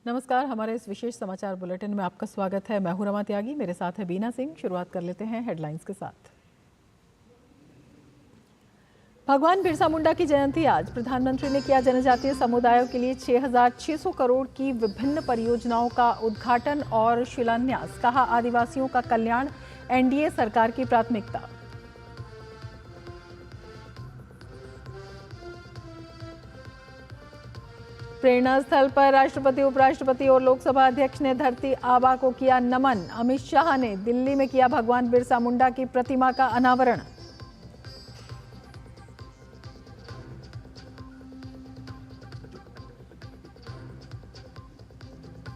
नमस्कार, हमारे इस विशेष समाचार बुलेटिन में आपका स्वागत है। मैं हूं रमा त्यागी, मेरे साथ है बीना सिंह। शुरुआत कर लेते हैं हेडलाइंस के साथ। भगवान बिरसा मुंडा की जयंती आज। प्रधानमंत्री ने किया जनजातीय समुदायों के लिए 6,600 करोड़ की विभिन्न परियोजनाओं का उद्घाटन और शिलान्यास। कहा, आदिवासियों का कल्याण एनडीए सरकार की प्राथमिकता। प्रेरणा स्थल पर राष्ट्रपति, उपराष्ट्रपति और लोकसभा अध्यक्ष ने धरती आबा को किया नमन। अमित शाह ने दिल्ली में किया भगवान बिरसा मुंडा की प्रतिमा का अनावरण।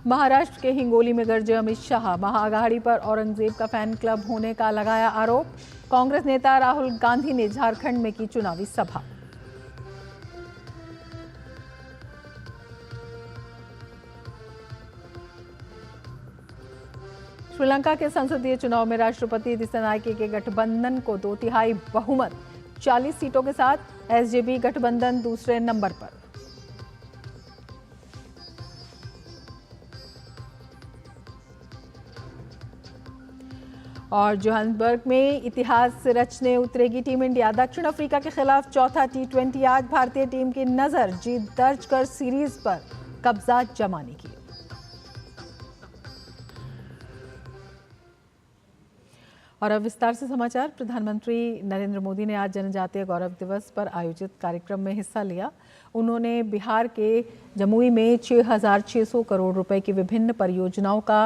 महाराष्ट्र के हिंगोली में गरजे अमित शाह। महाअघाड़ी पर औरंगजेब का फैन क्लब होने का लगाया आरोप। कांग्रेस नेता राहुल गांधी ने झारखंड में की चुनावी सभा। श्रीलंका के संसदीय चुनाव में राष्ट्रपति दिसानायके के गठबंधन को 2/3 बहुमत, 40 सीटों के साथ एसजेबी गठबंधन दूसरे नंबर पर। और जोहान्सबर्ग में इतिहास रचने उतरेगी टीम इंडिया। दक्षिण अफ्रीका के खिलाफ चौथा T20 आज। भारतीय टीम की नजर जीत दर्ज कर सीरीज पर कब्जा जमाने की। और अब विस्तार से समाचार। प्रधानमंत्री नरेंद्र मोदी ने आज जनजातीय गौरव दिवस पर आयोजित कार्यक्रम में हिस्सा लिया। उन्होंने बिहार के जमुई में 6,600 करोड़ रुपए की विभिन्न परियोजनाओं का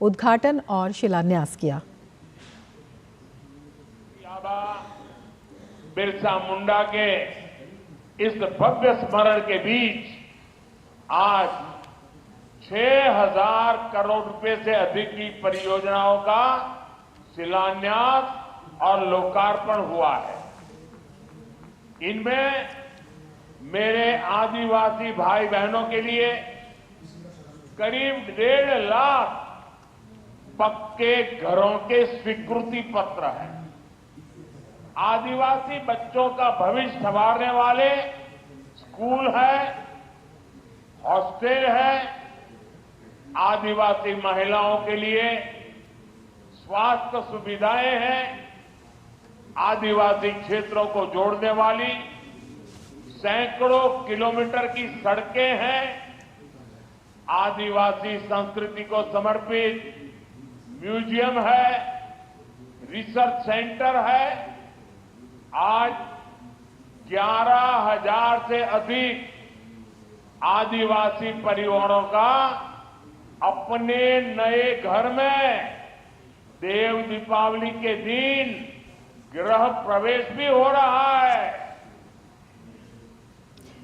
उद्घाटन और शिलान्यास किया। बिरसा मुंडा के इस भव्य स्मरण के बीच आज 6,000 करोड़ रुपए से अधिक की परियोजनाओं का शिलान्यास और लोकार्पण हुआ है। इनमें मेरे आदिवासी भाई बहनों के लिए करीब 1.5 लाख पक्के घरों के स्वीकृति पत्र हैं। आदिवासी बच्चों का भविष्य संवारने वाले स्कूल है, हॉस्टल है, आदिवासी महिलाओं के लिए स्वास्थ्य सुविधाएं हैं, आदिवासी क्षेत्रों को जोड़ने वाली सैकड़ों किलोमीटर की सड़कें हैं, आदिवासी संस्कृति को समर्पित म्यूजियम है, रिसर्च सेंटर है। आज 11,000 से अधिक आदिवासी परिवारों का अपने नए घर में देव दीपावली के दिन गृह प्रवेश भी हो रहा है।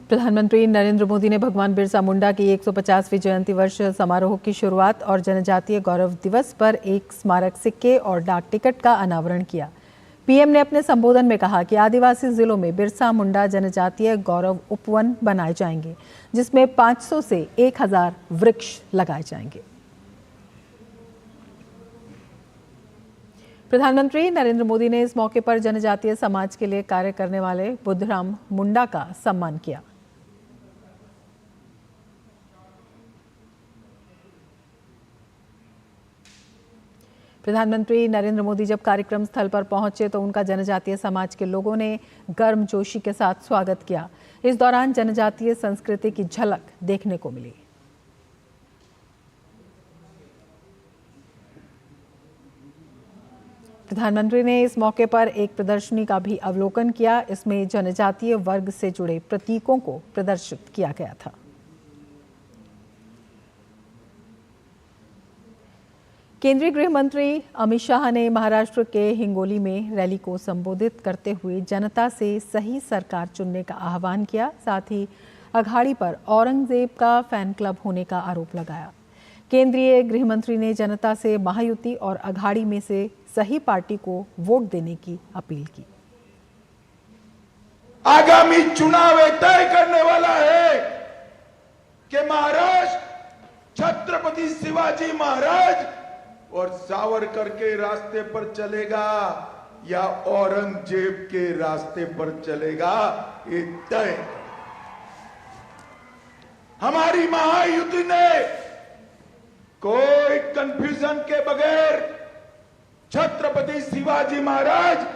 प्रधानमंत्री नरेंद्र मोदी ने भगवान बिरसा मुंडा की 150वीं जयंती वर्ष समारोह की शुरुआत और जनजातीय गौरव दिवस पर एक स्मारक सिक्के और डाक टिकट का अनावरण किया। पीएम ने अपने संबोधन में कहा कि आदिवासी जिलों में बिरसा मुंडा जनजातीय गौरव उपवन बनाए जाएंगे, जिसमें 500 से 1,000 वृक्ष लगाए जाएंगे। प्रधानमंत्री नरेंद्र मोदी ने इस मौके पर जनजातीय समाज के लिए कार्य करने वाले बुद्धराम मुंडा का सम्मान किया। प्रधानमंत्री नरेंद्र मोदी जब कार्यक्रम स्थल पर पहुंचे तो उनका जनजातीय समाज के लोगों ने गर्मजोशी के साथ स्वागत किया। इस दौरान जनजातीय संस्कृति की झलक देखने को मिली। प्रधानमंत्री ने इस मौके पर एक प्रदर्शनी का भी अवलोकन किया। इसमें जनजातीय वर्ग से जुड़े प्रतीकों को प्रदर्शित किया गया था। केंद्रीय गृह मंत्री अमित शाह ने महाराष्ट्र के हिंगोली में रैली को संबोधित करते हुए जनता से सही सरकार चुनने का आह्वान किया। साथ ही अघाड़ी पर औरंगजेब का फैन क्लब होने का आरोप लगाया। केंद्रीय गृह मंत्री ने जनता से महायुति और अघाड़ी में से सही पार्टी को वोट देने की अपील की। आगामी चुनाव तय करने वाला है कि महाराष्ट्र छत्रपति शिवाजी महाराज और सावरकर के रास्ते पर चलेगा या औरंगजेब के रास्ते पर चलेगा, ये तय। हमारी महायुति ने कोई कंफ्यूजन के बगैर छत्रपति शिवाजी महाराज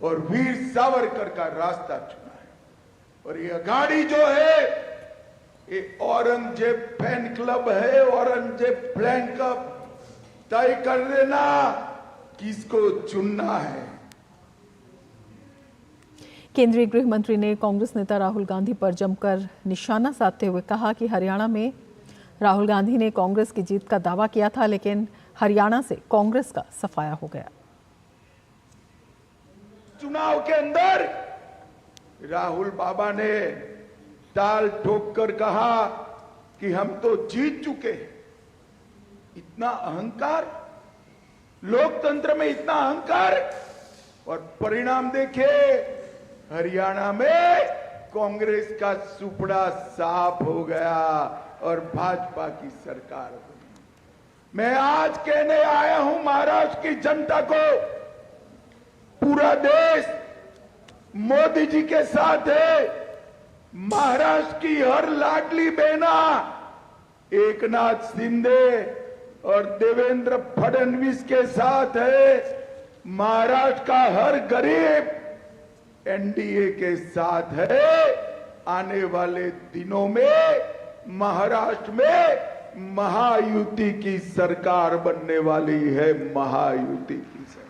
और वीर सावरकर का रास्ता चुना है। और ये अघाड़ी जो है ये औरंगजेब फैन क्लब है, औरंगजेब फैन क्लब तय कर देना किसको चुनना है। केंद्रीय गृह मंत्री ने कांग्रेस नेता राहुल गांधी पर जमकर निशाना साधते हुए कहा कि हरियाणा में राहुल गांधी ने कांग्रेस की जीत का दावा किया था, लेकिन हरियाणा से कांग्रेस का सफाया हो गया। चुनाव के अंदर राहुल बाबा ने ताल ठोक कर कहा कि हम तो जीत चुके हैं। इतना अहंकार, लोकतंत्र में इतना अहंकार, और परिणाम देखिए हरियाणा में कांग्रेस का सुपड़ा साफ हो गया और भाजपा की सरकार बनी। मैं आज कहने आया हूं महाराष्ट्र की जनता को, पूरा देश मोदी जी के साथ है। महाराष्ट्र की हर लाडली बहना एकनाथ शिंदे और देवेंद्र फडणवीस के साथ है। महाराष्ट्र का हर गरीब एनडीए के साथ है। आने वाले दिनों में महाराष्ट्र में महायुति की सरकार बनने वाली है, महायुति की सरकार।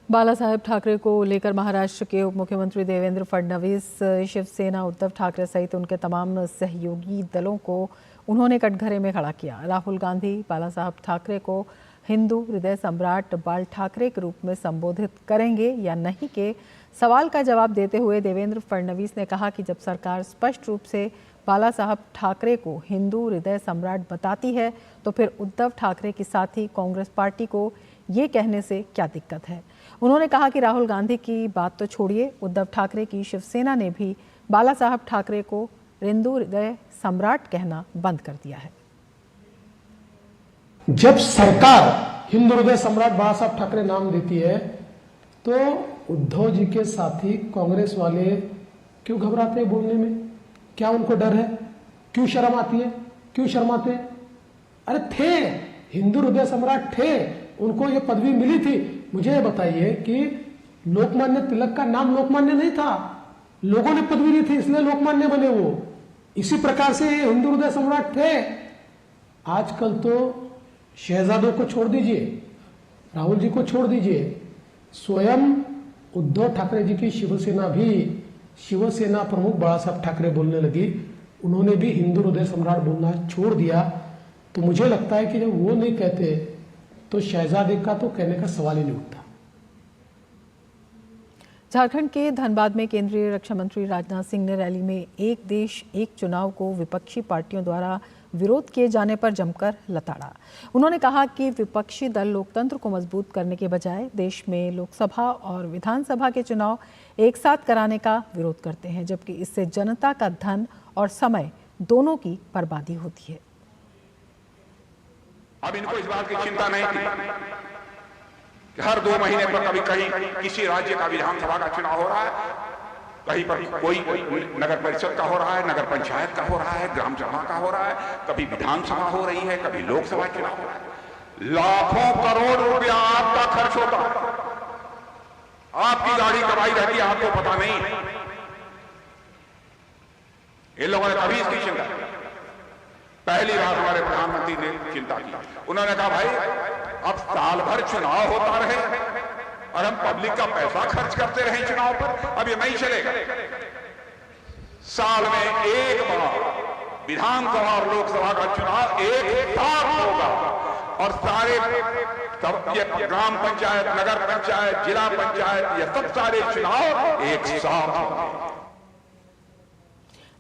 बाला साहेब ठाकरे को लेकर महाराष्ट्र के उप मुख्यमंत्री देवेंद्र फडणवीस, शिवसेना, उद्धव ठाकरे सहित उनके तमाम सहयोगी दलों को उन्होंने कटघरे में खड़ा किया। राहुल गांधी बाला साहब ठाकरे को हिंदू हृदय सम्राट बाल ठाकरे के रूप में संबोधित करेंगे या नहीं के सवाल का जवाब देते हुए देवेंद्र फडणवीस ने कहा कि जब सरकार स्पष्ट रूप से बाला साहब ठाकरे को हिंदू हृदय सम्राट बताती है तो फिर उद्धव ठाकरे के साथी कांग्रेस पार्टी को ये कहने से क्या दिक्कत है। उन्होंने कहा कि राहुल गांधी की बात तो छोड़िए, उद्धव ठाकरे की शिवसेना ने भी बाला साहब ठाकरे को हिंदू हृदय सम्राट कहना बंद कर दिया है। जब सरकार हिंदू हृदय सम्राट बाला साहब ठाकरे नाम देती है तो उद्धव जी के साथी कांग्रेस वाले क्यों घबराते हैं बोलने में? क्या उनको डर है? क्यों शर्म आती है? क्यों शर्माते हैं? अरे थे, हिंदू हृदय सम्राट थे, उनको ये पदवी मिली थी। मुझे ये बताइए कि लोकमान्य तिलक का नाम लोकमान्य नहीं था, लोगों ने पदवी दी थी इसलिए लोकमान्य बने वो। इसी प्रकार से हिंदू हृदय सम्राट थे। आजकल तो शहजादों को छोड़ दीजिए, राहुल जी को छोड़ दीजिए, स्वयं उद्धव ठाकरे जी की शिवसेना भी शिवसेना प्रमुख बाला साहब ठाकरे बोलने लगी। उन्होंने भी हिंदू हृदय सम्राट बोलना छोड़ दिया। तो मुझे लगता है कि जब वो नहीं कहते तो शहजादे का तो कहने का सवाल ही नहीं उठता। झारखंड के धनबाद में केंद्रीय रक्षा मंत्री राजनाथ सिंह ने रैली में एक देश एक चुनाव को विपक्षी पार्टियों द्वारा विरोध किए जाने पर जमकर लताड़ा। उन्होंने कहा कि विपक्षी दल लोकतंत्र को मजबूत करने के बजाय देश में लोकसभा और विधानसभा के चुनाव एक साथ कराने का विरोध करते हैं, जबकि इससे जनता का धन और समय दोनों की बर्बादी होती है। अब इनको इस बात की चिंता नहीं थी कि हर 2 महीने पर कभी कहीं किसी राज्य का विधानसभा का चुनाव हो रहा है, कहीं पर कोई नगर परिषद का हो रहा है, नगर पंचायत का हो रहा है, ग्राम सभा का हो रहा है, कभी विधानसभा हो रही है, कभी लोकसभा चुनाव हो रहा है। लाखों करोड़ रुपया आपका खर्च होता है, आपकी गाड़ी कमाई रहती है, आपको पता नहीं। इन लोगों ने कभी इसकी चिंता, पहली बार हमारे प्रधानमंत्री ने चिंता की। उन्होंने कहा भाई अब साल भर चुनाव होता रहे और हम पब्लिक का पैसा खर्च करते रहे चुनाव पर, अब ये नहीं चलेगा। साल में एक बार विधानसभा और लोकसभा का चुनाव एक साथ होगा और सारे ये ग्राम पंचायत, नगर पंचायत, जिला पंचायत, ये सब सारे चुनाव एक साथ होंगे।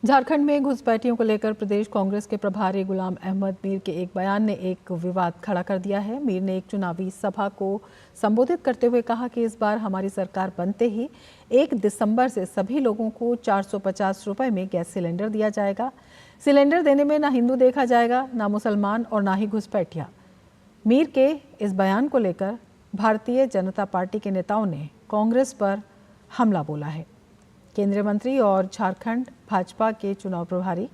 झारखंड में घुसपैठियों को लेकर प्रदेश कांग्रेस के प्रभारी गुलाम अहमद मीर के एक बयान ने एक विवाद खड़ा कर दिया है। मीर ने एक चुनावी सभा को संबोधित करते हुए कहा कि इस बार हमारी सरकार बनते ही 1 दिसंबर से सभी लोगों को 450 रुपए में गैस सिलेंडर दिया जाएगा। सिलेंडर देने में ना हिंदू देखा जाएगा, ना मुसलमान और ना ही घुसपैठिया। मीर के इस बयान को लेकर भारतीय जनता पार्टी के नेताओं ने कांग्रेस पर हमला बोला है। केंद्रीय मंत्री और झारखंड भाजपा के चुनाव प्रभारी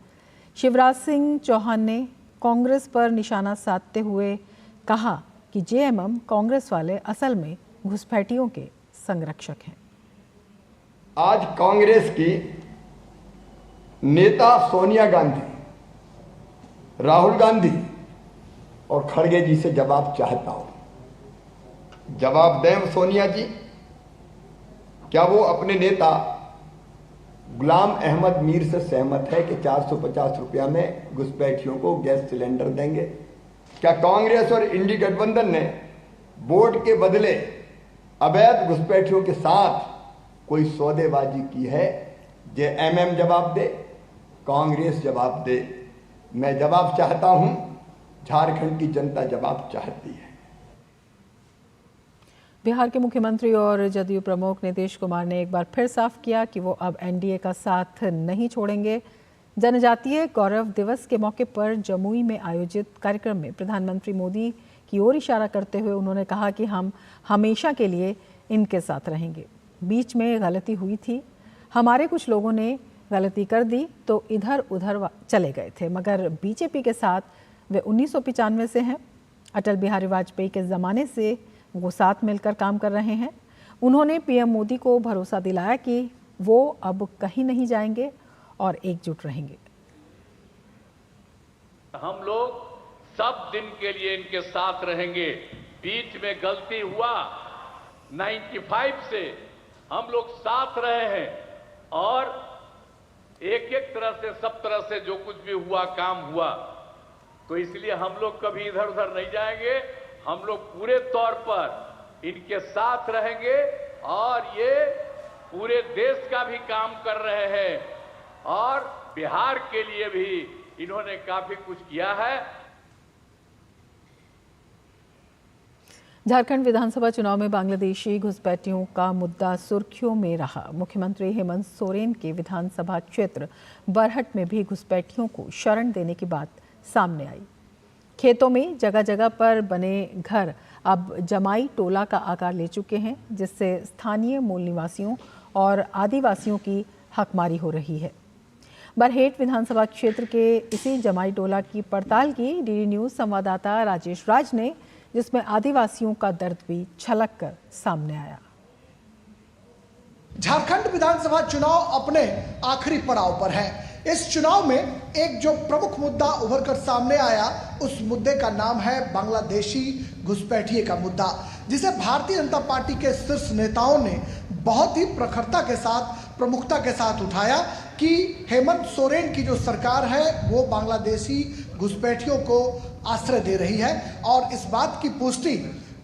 शिवराज सिंह चौहान ने कांग्रेस पर निशाना साधते हुए कहा कि जेएमएम कांग्रेस वाले असल में घुसपैठियों के संरक्षक हैं। आज कांग्रेस की नेता सोनिया गांधी, राहुल गांधी और खड़गे जी से जवाब चाहता हूं। जवाब दें सोनिया जी, क्या वो अपने नेता गुलाम अहमद मीर से सहमत है कि 450 रुपया में घुसपैठियों को गैस सिलेंडर देंगे? क्या कांग्रेस और इंडी गठबंधन ने वोट के बदले अवैध घुसपैठियों के साथ कोई सौदेबाजी की है? जेएमएम जवाब दे, कांग्रेस जवाब दे। मैं जवाब चाहता हूं, झारखंड की जनता जवाब चाहती है। बिहार के मुख्यमंत्री और जदयू प्रमुख नीतीश कुमार ने एक बार फिर साफ किया कि वो अब एनडीए का साथ नहीं छोड़ेंगे। जनजातीय गौरव दिवस के मौके पर जमुई में आयोजित कार्यक्रम में प्रधानमंत्री मोदी की ओर इशारा करते हुए उन्होंने कहा कि हम हमेशा के लिए इनके साथ रहेंगे। बीच में गलती हुई थी, हमारे कुछ लोगों ने गलती कर दी तो इधर उधर चले गए थे, मगर बीजेपी के साथ वे 1995 से हैं। अटल बिहारी वाजपेयी के ज़माने से वो साथ मिलकर काम कर रहे हैं। उन्होंने पीएम मोदी को भरोसा दिलाया कि वो अब कहीं नहीं जाएंगे और एकजुट रहेंगे। हम लोग सब दिन के लिए इनके साथ रहेंगे। बीच में गलती हुआ, 95 से हम लोग साथ रहे हैं और एक एक तरह से सब तरह से जो कुछ भी हुआ काम हुआ, तो इसलिए हम लोग कभी इधर उधर नहीं जाएंगे। हम लोग पूरे तौर पर इनके साथ रहेंगे और ये पूरे देश का भी काम कर रहे हैं और बिहार के लिए भी इन्होंने काफी कुछ किया है। झारखंड विधानसभा चुनाव में बांग्लादेशी घुसपैठियों का मुद्दा सुर्खियों में रहा। मुख्यमंत्री हेमंत सोरेन के विधानसभा क्षेत्र बरहट में भी घुसपैठियों को शरण देने की बात सामने आई। खेतों में जगह जगह पर बने घर अब जमाई टोला का आकार ले चुके हैं, जिससे स्थानीय मूल निवासियों और आदिवासियों की हकमारी हो रही है। बरहेट विधानसभा क्षेत्र के इसी जमाई टोला की पड़ताल की डीडी न्यूज संवाददाता राजेश राज ने, जिसमें आदिवासियों का दर्द भी छलक कर सामने आया। झारखंड विधानसभा चुनाव अपने आखिरी पड़ाव पर है। इस चुनाव में एक जो प्रमुख मुद्दा उभर कर सामने आया, उस मुद्दे का नाम है बांग्लादेशी घुसपैठिए का मुद्दा, जिसे भारतीय जनता पार्टी के शीर्ष नेताओं ने बहुत ही प्रखरता के साथ, प्रमुखता के साथ उठाया कि हेमंत सोरेन की जो सरकार है वो बांग्लादेशी घुसपैठियों को आश्रय दे रही है। और इस बात की पुष्टि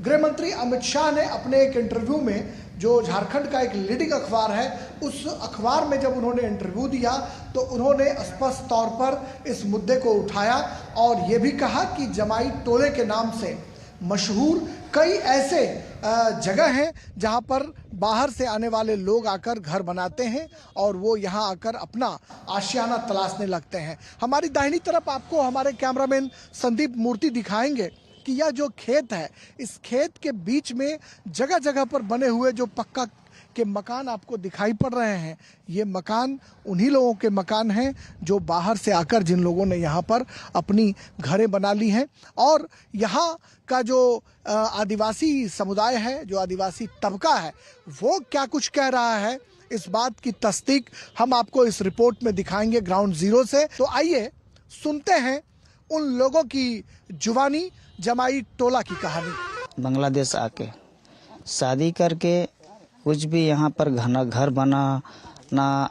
गृह मंत्री अमित शाह ने अपने एक इंटरव्यू में, जो झारखंड का एक लीडिंग अखबार है, उस अखबार में जब उन्होंने इंटरव्यू दिया तो उन्होंने स्पष्ट तौर पर इस मुद्दे को उठाया और ये भी कहा कि जमाई टोले के नाम से मशहूर कई ऐसे जगह हैं जहां पर बाहर से आने वाले लोग आकर घर बनाते हैं और वो यहां आकर अपना आशियाना तलाशने लगते हैं। हमारी दाहिनी तरफ आपको हमारे कैमरामैन संदीप मूर्ति दिखाएंगे कि यह जो खेत है, इस खेत के बीच में जगह जगह पर बने हुए जो पक्का के मकान आपको दिखाई पड़ रहे हैं, ये मकान उन्हीं लोगों के मकान हैं जो बाहर से आकर, जिन लोगों ने यहाँ पर अपनी घरें बना ली हैं। और यहाँ का जो आदिवासी समुदाय है, जो आदिवासी तबका है, वो क्या कुछ कह रहा है, इस बात की तस्दीक हम आपको इस रिपोर्ट में दिखाएंगे ग्राउंड जीरो से। तो आइए सुनते हैं उन लोगों की जुबानी, जमाई टोला की कहानी। बांग्लादेश आके शादी करके कुछ भी यहाँ पर घर बना ना,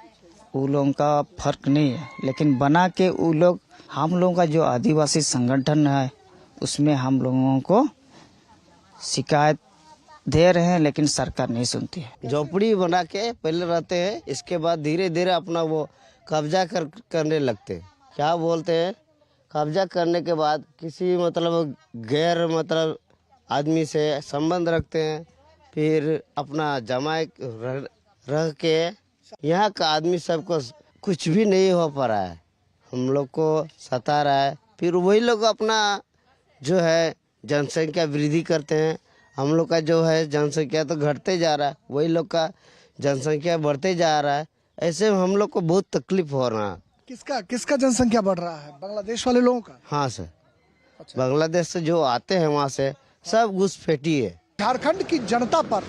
वो लोगों का फर्क नहीं है, लेकिन बना के वो लोग, हम लोगों का जो आदिवासी संगठन है उसमें हम लोगों को शिकायत दे रहे हैं, लेकिन सरकार नहीं सुनती है। झोपड़ी बना के पहले रहते हैं, इसके बाद धीरे धीरे अपना वो कब्जा करने लगते हैं। क्या बोलते हैं, कब्जा करने के बाद किसी मतलब गैर मतलब आदमी से संबंध रखते हैं, फिर अपना जमाए रह के यहाँ का आदमी सबको कुछ भी नहीं हो पा रहा है, हम लोग को सता रहा है। फिर वही लोग अपना जो है जनसंख्या वृद्धि करते हैं। हम लोग का जो है जनसंख्या तो घटते जा रहा है, वही लोग का जनसंख्या बढ़ते जा रहा है। ऐसे हम लोग को बहुत तकलीफ हो रहा है। किसका जनसंख्या बढ़ रहा है? बांग्लादेश वाले लोगों का? हाँ सर, बांग्लादेश से जो आते हैं वहाँ से सब घुसपैठी है। झारखंड की जनता पर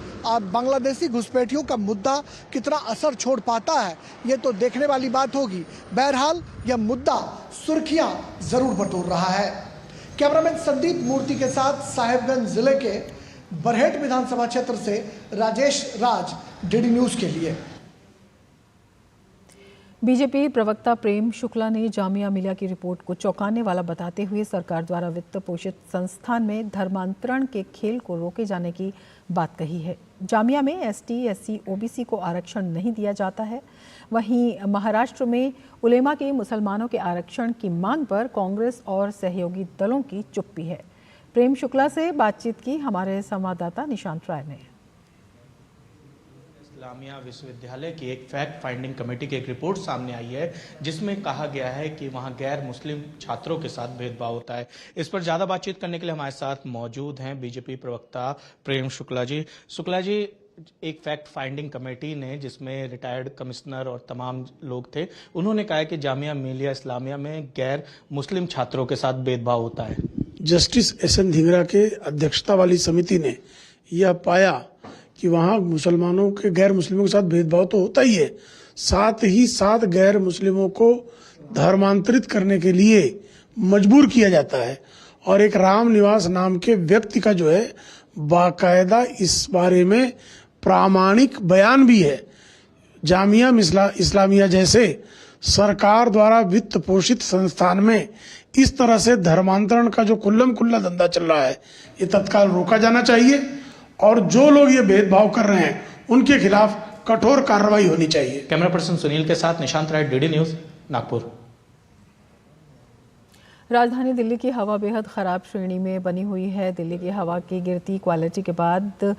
बांग्लादेशी घुसपैठियों का मुद्दा कितना असर छोड़ पाता है, ये तो देखने वाली बात होगी। बहरहाल यह मुद्दा सुर्खियां जरूर बटोर रहा है। कैमरामैन संदीप मूर्ति के साथ साहिबगंज जिले के बरहेट विधानसभा क्षेत्र से राजेश राज, डीडी न्यूज के लिए। बीजेपी प्रवक्ता प्रेम शुक्ला ने जामिया मिलिया की रिपोर्ट को चौंकाने वाला बताते हुए सरकार द्वारा वित्त पोषित संस्थान में धर्मांतरण के खेल को रोके जाने की बात कही है। जामिया में एसटी, एससी, ओबीसी को आरक्षण नहीं दिया जाता है। वहीं महाराष्ट्र में उलेमा के मुसलमानों के आरक्षण की मांग पर कांग्रेस और सहयोगी दलों की चुप्पी है। प्रेम शुक्ला से बातचीत की हमारे संवाददाता निशांत राय ने। इस्लामिया विश्वविद्यालय की एक फैक्ट फाइंडिंग कमेटी की एक रिपोर्ट सामने आई है जिसमें कहा गया है कि वहां गैर मुस्लिम छात्रों के साथ भेदभाव होता है। इस पर ज्यादा बातचीत करने के लिए हमारे साथ मौजूद हैं बीजेपी प्रवक्ता प्रेम शुक्ला जी। शुक्ला जी, एक फैक्ट फाइंडिंग कमेटी ने जिसमें रिटायर्ड कमिश्नर और तमाम लोग थे, उन्होंने कहा है कि जामिया मिलिया इस्लामिया में गैर मुस्लिम छात्रों के साथ भेदभाव होता है। Justice SN. धिंगरा के अध्यक्षता वाली समिति ने यह पाया कि वहाँ मुसलमानों के गैर मुस्लिमों के साथ भेदभाव तो होता ही है, साथ ही साथ गैर मुस्लिमों को धर्मांतरित करने के लिए मजबूर किया जाता है। और एक राम निवास नाम के व्यक्ति का जो है बाकायदा इस बारे में प्रामाणिक बयान भी है। जामिया इस्लामिया जैसे सरकार द्वारा वित्त पोषित संस्थान में इस तरह से धर्मांतरण का जो खुल्लम खुल्ला धंधा चल रहा है, ये तत्काल रोका जाना चाहिए और जो लोग ये भेदभाव कर रहे हैं उनके खिलाफ कठोर कार्रवाई होनी चाहिए। कैमरा पर्सन सुनील के साथ निशांत राय, डीडी न्यूज, नागपुर। राजधानी दिल्ली की हवा बेहद ख़राब श्रेणी में बनी हुई है। दिल्ली की हवा की गिरती क्वालिटी के बाद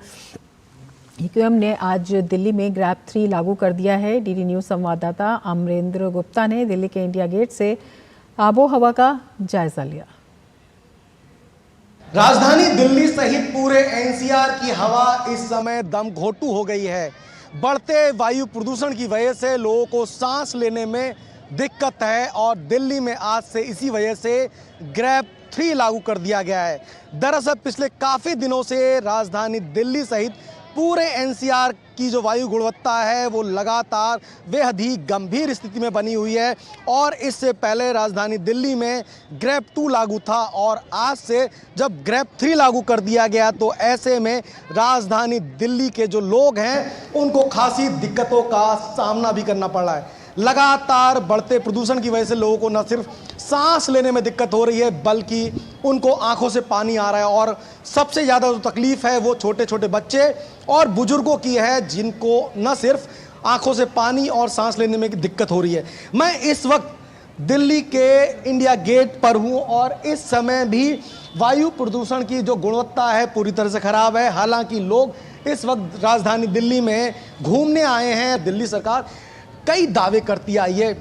यूएम ने आज दिल्ली में ग्रैप 3 लागू कर दिया है। डीडी न्यूज संवाददाता अमरेंद्र गुप्ता ने दिल्ली के इंडिया गेट से आबो हवा का जायजा लिया। राजधानी दिल्ली सहित पूरे एनसीआर की हवा इस समय दम घोटू हो गई है। बढ़ते वायु प्रदूषण की वजह से लोगों को सांस लेने में दिक्कत है और दिल्ली में आज से इसी वजह से ग्रैप 3 लागू कर दिया गया है। दरअसल पिछले काफ़ी दिनों से राजधानी दिल्ली सहित पूरे एनसीआर की जो वायु गुणवत्ता है वो लगातार बेहद ही गंभीर स्थिति में बनी हुई है और इससे पहले राजधानी दिल्ली में ग्रैप 2 लागू था और आज से जब ग्रैप 3 लागू कर दिया गया तो ऐसे में राजधानी दिल्ली के जो लोग हैं उनको खासी दिक्कतों का सामना भी करना पड़ रहा है। लगातार बढ़ते प्रदूषण की वजह से लोगों को न सिर्फ सांस लेने में दिक्कत हो रही है बल्कि उनको आंखों से पानी आ रहा है और सबसे ज़्यादा जो तकलीफ है वो छोटे छोटे बच्चे और बुजुर्गों की है जिनको न सिर्फ आंखों से पानी और सांस लेने में दिक्कत हो रही है। मैं इस वक्त दिल्ली के इंडिया गेट पर हूं और इस समय भी वायु प्रदूषण की जो गुणवत्ता है पूरी तरह से खराब है। हालांकि लोग इस वक्त राजधानी दिल्ली में घूमने आए हैं। दिल्ली सरकार कई दावे करती आई है।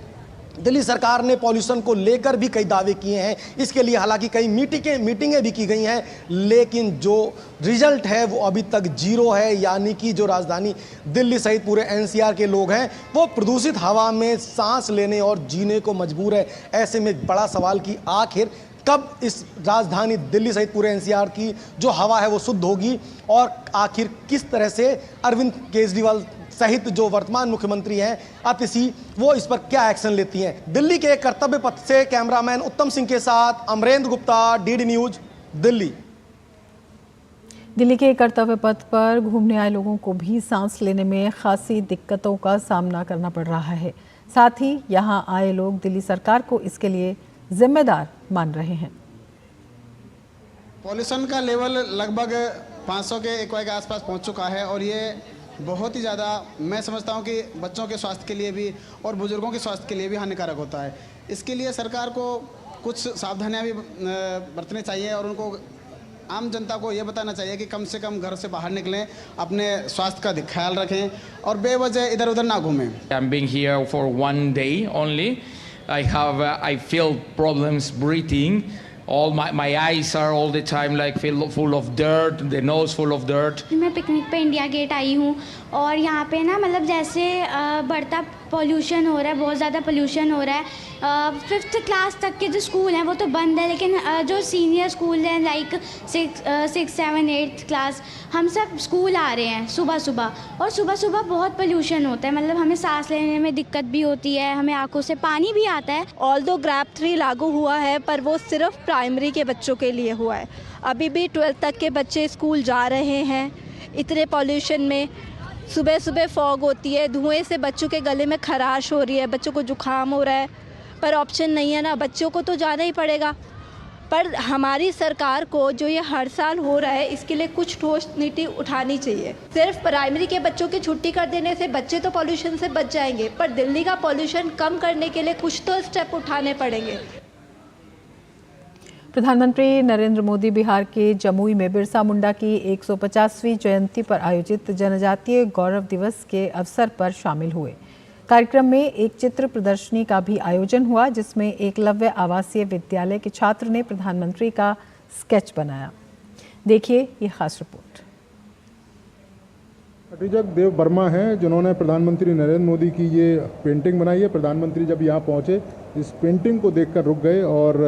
दिल्ली सरकार ने पॉल्यूशन को लेकर भी कई दावे किए हैं। इसके लिए हालांकि कई मीटिंगें भी की गई हैं, लेकिन जो रिजल्ट है वो अभी तक जीरो है। यानी कि जो राजधानी दिल्ली सहित पूरे एनसीआर के लोग हैं वो प्रदूषित हवा में सांस लेने और जीने को मजबूर है। ऐसे में बड़ा सवाल कि आखिर कब इस राजधानी दिल्ली सहित पूरे एनसीआर की जो हवा है वो शुद्ध होगी और आखिर किस तरह से अरविंद केजरीवाल सहित जो वर्तमान मुख्यमंत्री हैं आतिशी वो इस पर क्या एक्शन लेती हैं। दिल्ली के कर्तव्य पथ से कैमरामैन उत्तम सिंह के साथ अमरेंद्र गुप्ता, डीडी न्यूज, दिल्ली। दिल्ली के कर्तव्य पथ पर घूमने आए लोगों को भी सांस लेने में खासी दिक्कतों का सामना करना पड़ रहा है। साथ ही यहां आए लोग दिल्ली सरकार को इसके लिए जिम्मेदार मान रहे हैं। पॉल्यूशन का लेवल लगभग 500 के एक्वाई के आसपास पहुंच चुका है और ये बहुत ही ज़्यादा मैं समझता हूं कि बच्चों के स्वास्थ्य के लिए भी और बुजुर्गों के स्वास्थ्य के लिए भी हानिकारक होता है। इसके लिए सरकार को कुछ सावधानियां भी बरतनी चाहिए और उनको आम जनता को ये बताना चाहिए कि कम से कम घर से बाहर निकलें, अपने स्वास्थ्य का ख्याल रखें और बेवजह इधर उधर ना घूमें। I'm being here for 1 day only. I feel problems breathing. All my eyes are all the time like full of dirt, the nose full of dirt. मैं पिकनिक पे इंडिया गेट आई हूँ और यहाँ पे ना मतलब जैसे बढ़ता पॉल्यूशन हो रहा है, बहुत ज़्यादा पॉल्यूशन हो रहा है। 5th क्लास तक के जो स्कूल हैं वो तो बंद है, लेकिन जो सीनियर स्कूल हैं लाइक 6, 7, 8th क्लास, हम सब स्कूल आ रहे हैं सुबह सुबह, और सुबह सुबह बहुत पोल्यूशन होता है। मतलब हमें सांस लेने में दिक्कत भी होती है, हमें आंखों से पानी भी आता है। ऑल्दो ग्रैप 3 लागू हुआ है, पर वो सिर्फ प्राइमरी के बच्चों के लिए हुआ है। अभी भी 12th तक के बच्चे स्कूल जा रहे हैं इतने पॉल्यूशन में। सुबह सुबह फॉग होती है, धुएं से बच्चों के गले में खराश हो रही है, बच्चों को जुकाम हो रहा है, पर ऑप्शन नहीं है ना, बच्चों को तो जाना ही पड़ेगा। पर हमारी सरकार को जो ये हर साल हो रहा है, इसके लिए कुछ ठोस नीति उठानी चाहिए। सिर्फ प्राइमरी के बच्चों की छुट्टी कर देने से बच्चे तो पॉल्यूशन से बच जाएंगे, पर दिल्ली का पॉल्यूशन कम करने के लिए कुछ तो स्टेप उठाने पड़ेंगे। प्रधानमंत्री नरेंद्र मोदी बिहार के जमुई में बिरसा मुंडा की 150वीं जयंती पर आयोजित जनजातीय गौरव दिवस के अवसर पर शामिल हुए। कार्यक्रम में एक चित्र प्रदर्शनी का भी आयोजन हुआ, जिसमें एकलव्य आवासीय विद्यालय के छात्र ने प्रधानमंत्री का स्केच बनाया। देखिए ये खास रिपोर्ट। अटिजक देव वर्मा हैं, जिन्होंने प्रधानमंत्री नरेंद्र मोदी की ये पेंटिंग बनाई है। प्रधानमंत्री जब यहाँ पहुँचे, इस पेंटिंग को देखकर रुक गए और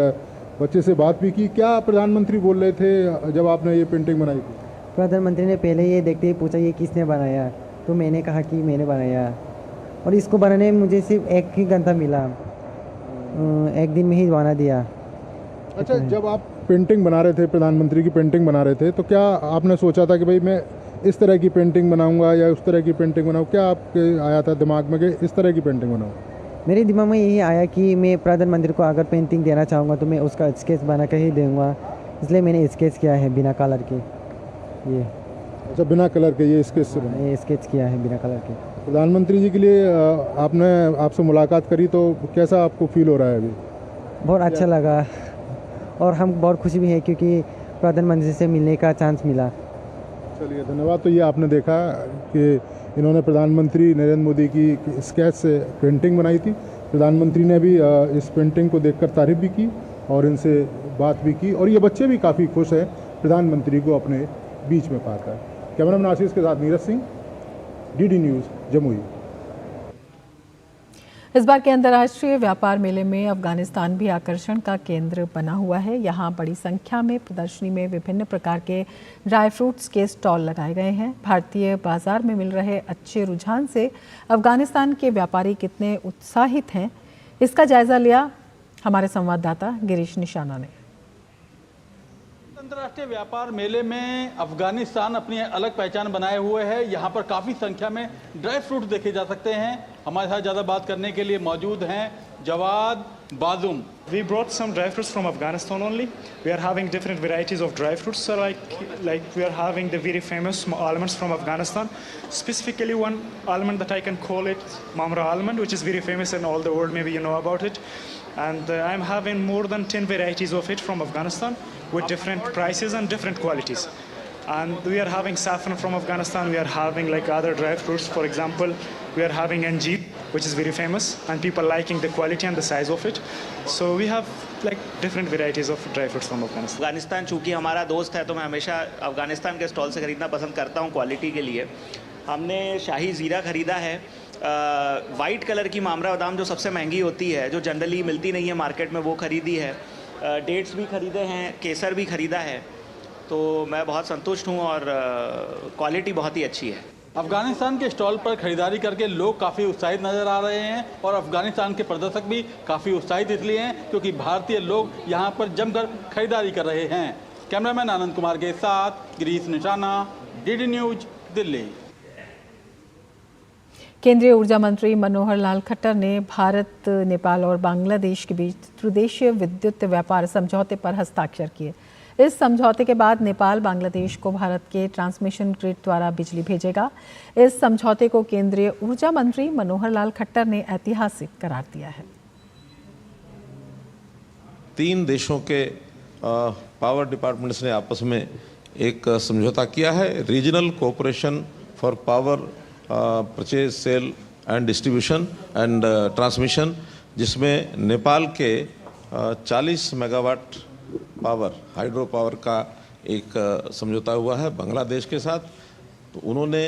बच्चे से बात भी की। क्या प्रधानमंत्री बोल रहे थे जब आपने ये पेंटिंग बनाई थी? प्रधानमंत्री ने पहले ये देखते ही पूछा ये किसने बनाया, तो मैंने कहा कि मैंने बनाया, और इसको बनाने में मुझे सिर्फ 1 ही घंटा मिला, 1 दिन में ही बना दिया। अच्छा, जब आप पेंटिंग बना रहे थे, प्रधानमंत्री की पेंटिंग बना रहे थे, तो क्या आपने सोचा था कि भाई मैं इस तरह की पेंटिंग बनाऊंगा या उस तरह की पेंटिंग बनाऊँ? क्या आपके आया था दिमाग में कि इस तरह की पेंटिंग बनाऊँ? मेरे दिमाग में यही आया कि मैं प्रधानमंत्री को अगर पेंटिंग देना चाहूँगा तो मैं उसका स्केच बना कर ही दूँगा, इसलिए मैंने स्केच किया है बिना कलर के। ये अच्छा, बिना कलर के ये स्केच से ये स्केच किया है बिना कलर के। प्रधानमंत्री जी के लिए आपसे मुलाकात करी, तो कैसा आपको फील हो रहा है अभी? बहुत अच्छा लगा, और हम बहुत खुशी भी है क्योंकि प्रधानमंत्री से मिलने का चांस मिला। चलिए, धन्यवाद। तो ये आपने देखा कि इन्होंने प्रधानमंत्री नरेंद्र मोदी की स्केच से पेंटिंग बनाई थी। प्रधानमंत्री ने भी इस पेंटिंग को देखकर तारीफ भी की और इनसे बात भी की, और ये बच्चे भी काफ़ी खुश हैं प्रधानमंत्री को अपने बीच में पाकर। कैमरामैन आशीष के साथ नीरज सिंह, डीडी न्यूज़, जमुई। इस बार के अंतर्राष्ट्रीय व्यापार मेले में अफगानिस्तान भी आकर्षण का केंद्र बना हुआ है। यहाँ बड़ी संख्या में प्रदर्शनी में विभिन्न प्रकार के ड्राई फ्रूट्स के स्टॉल लगाए गए हैं। भारतीय बाजार में मिल रहे अच्छे रुझान से अफगानिस्तान के व्यापारी कितने उत्साहित हैं, इसका जायजा लिया हमारे संवाददाता गिरीश निशाना ने। अंतर्राष्ट्रीय व्यापार मेले में अफगानिस्तान अपनी अलग पहचान बनाए हुए है। यहाँ पर काफ़ी संख्या में ड्राई फ्रूट देखे जा सकते हैं। हमारे साथ ज़्यादा बात करने के लिए मौजूद हैं Jawad बाजुम। We brought some dry fruits from Afghanistan only. We are having different varieties of dry fruits. So like we are having the very famous almonds from Afghanistan. Specifically one almond that I can call it Mamra almond, which is very famous in all the world. Maybe you know about it. And I'm having more than 10 varieties of it from Afghanistan with different prices and different qualities. And we are having saffron from Afghanistan. We are having like other dry fruits. For example, we are having anjeer, which is very famous, and people liking the quality and the size of it. So we have like different varieties of dry fruits from Afghanistan. Afghanistan चूँकि हमारा दोस्त है, तो मैं हमेशा अफगानिस्तान के stall से खरीदना पसंद करता हूँ क्वालिटी के लिए। हमने शाही ज़ीरा खरीदा है, वाइट कलर की मामरा बादाम जो सबसे महंगी होती है, जो जनरली मिलती नहीं है मार्केट में, वो खरीदी है। डेट्स भी खरीदे हैं, केसर भी खरीदा है। तो मैं बहुत संतुष्ट हूँ और क्वालिटी बहुत ही अच्छी है। अफगानिस्तान के स्टॉल पर खरीदारी करके लोग काफ़ी उत्साहित नजर आ रहे हैं, और अफगानिस्तान के प्रदर्शक भी काफ़ी उत्साहित इसलिए हैं क्योंकि भारतीय लोग यहाँ पर जमकर खरीदारी कर रहे हैं। कैमरामैन आनंद कुमार के साथ गिरीश निशाना, डीडी न्यूज, दिल्ली। केंद्रीय ऊर्जा मंत्री मनोहर लाल खट्टर ने भारत, नेपाल और बांग्लादेश के बीच त्रिदेशीय विद्युत व्यापार समझौते पर हस्ताक्षर किए। इस समझौते के बाद नेपाल बांग्लादेश को भारत के ट्रांसमिशन ग्रिड द्वारा बिजली भेजेगा। इस समझौते को केंद्रीय ऊर्जा मंत्री मनोहर लाल खट्टर ने ऐतिहासिक करार दिया है। 3 देशों के पावर डिपार्टमेंट्स ने आपस में एक समझौता किया है, regional cooperation for power purchase, sale and distribution and transmission, जिसमें नेपाल के 40 मेगावाट पावर, हाइड्रो पावर का एक समझौता हुआ है बांग्लादेश के साथ। तो उन्होंने,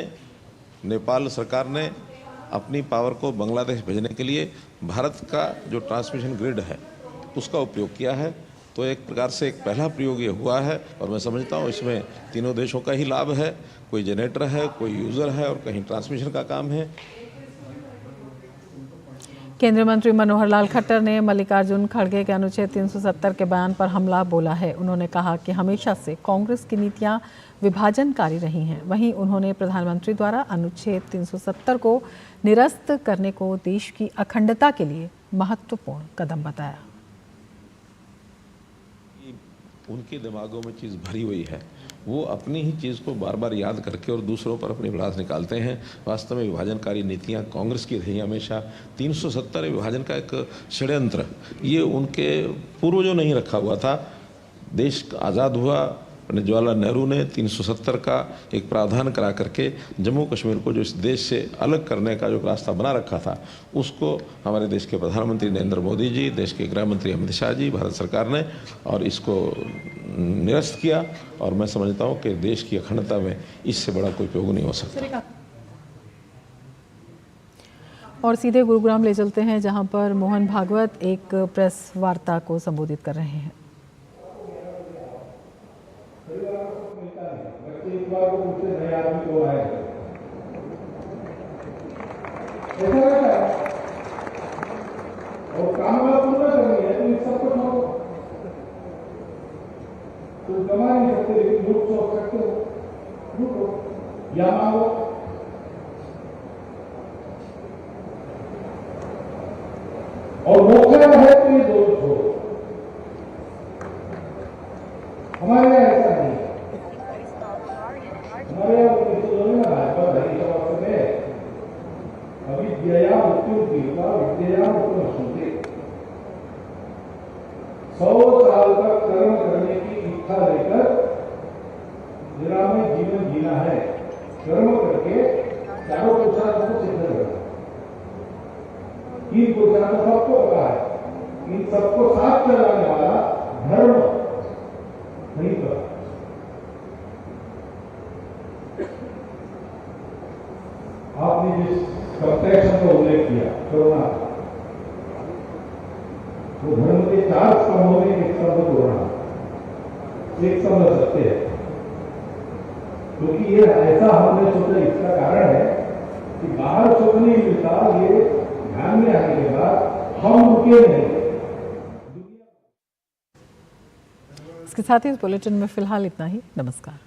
नेपाल सरकार ने अपनी पावर को बांग्लादेश भेजने के लिए भारत का जो ट्रांसमिशन ग्रिड है उसका उपयोग किया है। तो एक प्रकार से एक पहला प्रयोग ये हुआ है और मैं समझता हूँ इसमें तीनों देशों का ही लाभ है। कोई जनरेटर है, कोई यूज़र है और कहीं ट्रांसमिशन का काम है। केंद्रीय मंत्री मनोहर लाल खट्टर ने मल्लिकार्जुन खड़गे के अनुच्छेद 370 के बयान पर हमला बोला है। उन्होंने कहा कि हमेशा से कांग्रेस की नीतियां विभाजनकारी रही हैं। वहीं उन्होंने प्रधानमंत्री द्वारा अनुच्छेद 370 को निरस्त करने को देश की अखंडता के लिए महत्वपूर्ण कदम बताया। उनके दिमागों में चीज़ भरी हुई है, वो अपनी ही चीज़ को बार बार याद करके और दूसरों पर अपनी भड़ास निकालते हैं। वास्तव में विभाजनकारी नीतियां कांग्रेस की रही हमेशा। 370 विभाजन का एक षड्यंत्र, ये उनके पूर्वजों ने ही रखा हुआ था। देश आज़ाद हुआ, पंडित जवाहरलाल नेहरू ने 370 का एक प्रावधान करा करके जम्मू कश्मीर को जो इस देश से अलग करने का जो रास्ता बना रखा था, उसको हमारे देश के प्रधानमंत्री नरेंद्र मोदी जी, देश के गृह मंत्री अमित शाह जी, भारत सरकार ने और इसको निरस्त किया। और मैं समझता हूँ कि देश की अखंडता में इससे बड़ा कोई उपयोग नहीं हो सकता। और सीधे गुरुग्राम ले चलते हैं, जहां पर मोहन भागवत एक प्रेस वार्ता को संबोधित कर रहे हैं। और काम वाला पूरा करनी है तो इस सबको छोड़ो, तुम कमा नहीं सकते लेकिन झूठ सोच सकते हो, झूठो या मांगो। और मौका है तो ये दो छोड़ो। हमारे यहाँ ऐसा नहीं है। हमारे यहाँ भाजपा धरी में अविद्या मृत्युर्दीर्घा विद्या मृत्युश्नुते। 100 साल तक कर्म करने की इच्छा लेकर निरामय जीवन जीना है। कर्म करके चारों पुरुषार्थ को सिद्ध करना। 3 पुरुषार्थ सबको पता है, इन सबको साथ चलाने वाला धर्म नहीं पता। आपने जिस कंपैशन का उल्लेख किया करुणा, वो धर्म के 4 स्तंभों में एक स्तंभ करुणा, एक स्तंभ सत्य है। क्योंकि ये ऐसा हमने सोचा, इसका कारण है कि बाहर सुख नहीं मिलता, ये ध्यान में आने के बाद हम रुके नहीं। इसके साथ ही इस बुलेटिन में फिलहाल इतना ही। नमस्कार।